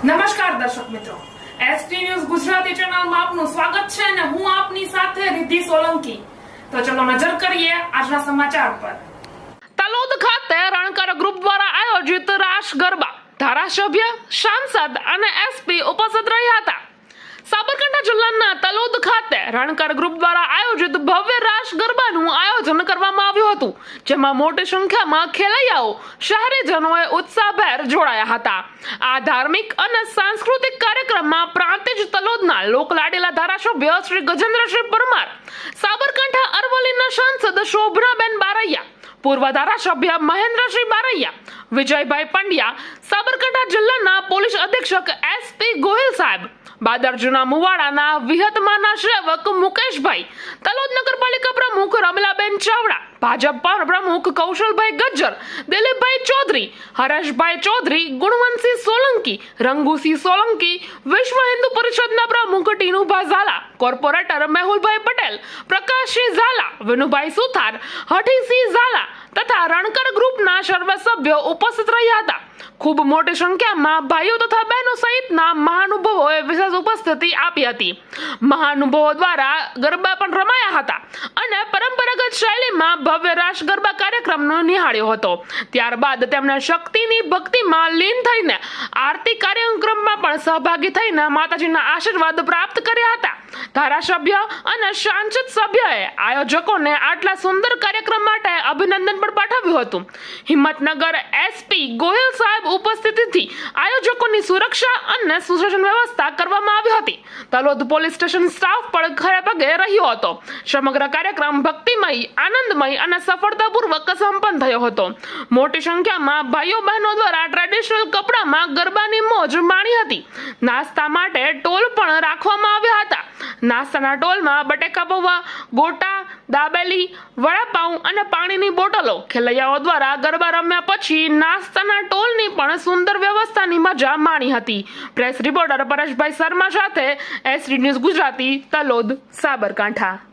નમસ્કાર દર્શક મિત્રો, એસટી ન્યૂઝ ગુજરાતી ચેનલમાં આપનું સ્વાગત છે અને હું આપની સાથે રિદ્ધિ સોલંકી. તો ચલો નજર કરીએ આજના સમાચાર પર. તલોદ ખાતે રણકર ગ્રુપ દ્વારા આયોજિત રાસ ગરબા, ધારાસભ્ય, સાંસદ અને એસપી ઉપસ્થિત રહ્યા હતા. સાબરકાંઠા જિલ્લાના તલોદ ખાતે રણકર ગ્રુપ દ્વારા આયોજિત ભવ્ય રાસ ગરબાનું આયોજન કરવામાં આવ્યું હતું, જેમાં મોટી સંખ્યામાં ખેલૈયાઓ, શહેરીજનોએ ઉત્સાહભેર જોડાયા હતા. આ ધાર્મિક અને સાંસ્કૃતિક કાર્યક્રમમાં પ્રાંતિજ તલોદના લોકલાડીલા ધારાસભ્ય શ્રી ગજેન્દ્રસિંહ પરમાર, સાબરકાંઠા અરવલ્લીના સાંસદ શોભનાબેન બારૈયા, પૂર્વ ધારાસભ્ય મહેન્દ્રસિંહ બારૈયા, વિજયભાઈ પંડ્યા, સાબરકાંઠા જિલ્લાના પોલીસ અધિક્ષક એસપી ગોહિલ સાહેબ, બાદરજના મુવાડાના વિહતમાના સેવક મુકેશભાઈ, તલોદ નગરપાલિકા પ્રમુખ રમલાબેન ચાવડા, ભાજપ પ્રમુખ કૌશલભાઈ ગજ્જર, દિલીપભાઈ ચૌધરી, હરેશભાઈ ચૌધરી, ગુણવંતસિંહ સોલંકી, રંગુસિંહ સોલંકી, વિશ્વ હિન્દુ પરિષદના પ્રમુખ ટીનુભાઈ ઝાલા, કોર્પોરેટર મેહુલભાઈ પટેલ, પ્રકાશસિંહ ઝાલા, વિનુભાઈ સુથાર, હઠીસિંહ ઝાલા તથા રણકર ગ્રુપના સર્વ સભ્યો ઉપસ્થિત રહ્યા હતા. ખૂબ મોટી સંખ્યામાં ભાઈઓ તથા બહેનો સહિતના મહાનુભાવોએ વિશેષ ઉપસ્થિતિ આપી હતી. મહાનુભાવો દ્વારા ગરબા પણ રમાયા હતા અને પરંપરાગત શૈલીમાં ભવ્ય રાસ ગરબા કાર્યક્રમનો નિહાળ્યો હતો. ત્યારબાદ તેમણે શક્તિની ભક્તિમાં લીન થઈને આરતી કાર્યક્રમમાં પણ સહભાગી થઈને માતાજીના આશીર્વાદ પ્રાપ્ત કર્યા હતા. ધારાસભ્ય અને સાંસદ સભ્યએ આયોજકોને આટલા સુંદર કાર્યક્રમ માટે અભિનંદન પણ પાઠવ્યું હતું. હિંમતનગર એસપી ગોહિલ સાહેબ ઉપસ્થિતિથી આયોજકોની સુરક્ષા અને સુશાસન વ્યવસ્થા કરવામાં આવી હતી. તલોદ પોલીસ સ્ટેશન સ્ટાફ પણ ખડે પગે રહ્યો હતો. સમગ્ર કાર્યક્રમ ભક્તિમય, આનંદમય અને સફળતાપૂર્વક સંપન્ન થયો હતો. મોટી સંખ્યામાં ભાઈઓ બહેનો દ્વારા ટ્રેડિશનલ કપડામાં ગરબાની મોજ માણી હતી. નાસ્તા માટે ટોલ પણ રાખવામાં આવ્યા હતા. નાસ્તાના ટોલમાં બટેકા પૌવા, ગોટા, દાબેલી, વડાપાઉં અને પાણીની બોટલો. ખેલૈયાઓ દ્વારા ગરબા રમ્યા પછી નાસ્તાના ટોલની પણ સુંદર વ્યવસ્થાની મજા માણી હતી. પ્રેસ રિપોર્ટર પરેશભાઈ શર્મા સાથે એસટી ન્યૂઝ ગુજરાતી, તલોદ, સાબરકાંઠા.